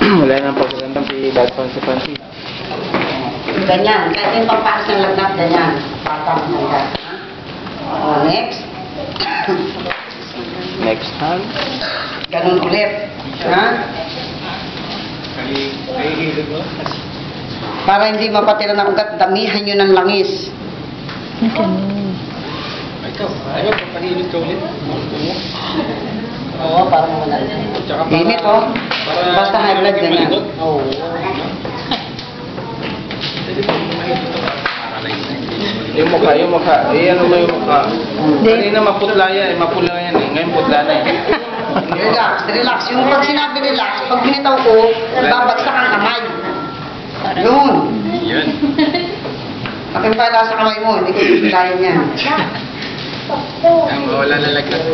Wala nang pagkagandang si Dad Fancy. Ganyan. Kahit yung pamparas ng lagnat, ganyan. Patang hanggang. O, next. Next hand. Ganun ulit. Ha? Para hindi mapatira ng ugat, damihan nyo ng langis. Ayaw, papahilid ka ulit. Oo, para mawala. Init, oh. Basta high blood, ganyan. Oo. Yung mukha. Ano mo yung mukha? Kanina maputla yan, mapula yan eh. Ngayon putla na eh. Relax. Yung pag sinabi relax, pag binitaw ko, babagsak ang kamay. Yun. Yun. Pakipala sa kamay mo, hindi ko pipilayan yan. Ang wala na laglag.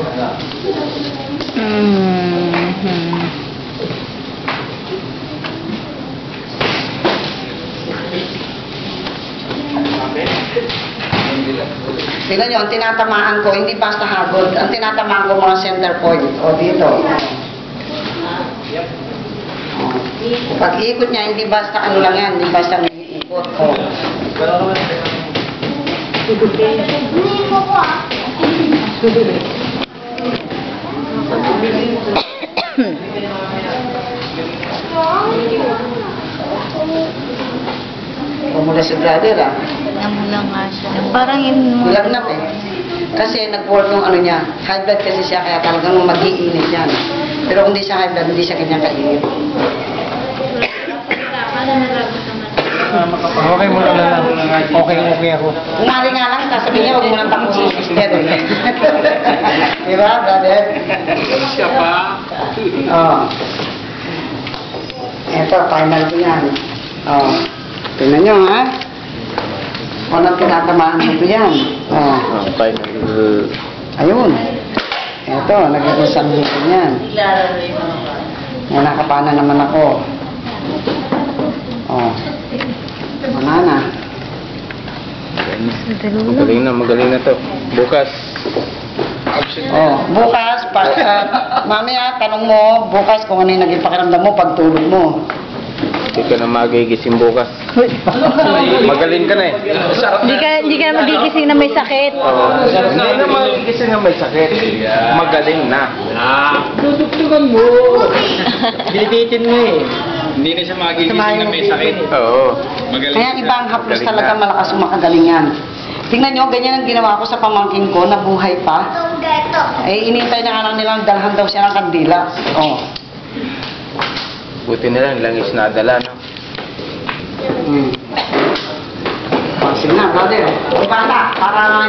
Tingnan nyo, ang tinatamaan ko, hindi basta hagod. Ang tinatamaan ko mga center point. O, dito. Pag iikot niya, hindi basta ano lang yan, hindi basta nag-iikot. O. Pumula si brother, ah. Namula nga siya. Parang yun. Nilagnat eh. Kasi nag-work yung ano niya. High blood kasi siya, kaya talagang mag-iinit yan. Pero kung di siya high blood, hindi siya kanyang kainit. Okay mo lang lang. Okay ako. Kumari nga lang, sasabihin niya, huwag mo nang tapusin si sister. Diba, brother? Siya pa. Oo. Ito, final ko yan. Oo. Tingnan nyo, ha? Walang tinatamaan mo ko yan. Oo. Final. Ayun. Ito, nag-iusap dito yan. Yan, nakapana naman ako. Oh. Wala na. Magaling na to. Bukas. Oh, bukas, mamaya, tanong mo, bukas kung ano yung naging pakiramdam mo pag tulog mo. Hindi ka na magigising bukas. Magaling ka na eh. Hindi ka magigising na may sakit. Hindi na magigising na may sakit. Magaling na. Tutugtugan mo. Binibitin mo eh. Hindi na siya magigising na may sakit. Oo. Magaling Kaya ibang haplos talaga malakas makagaling yan. Tingnan nyo, ganyan ang ginawa ko sa pamangkin ko, nabuhay pa. Eh, inintay na nga lang nilang dalhan daw siya ng kandila. Oh. Buti na lang, langis na dala, no? Sige na, brother. Bata, para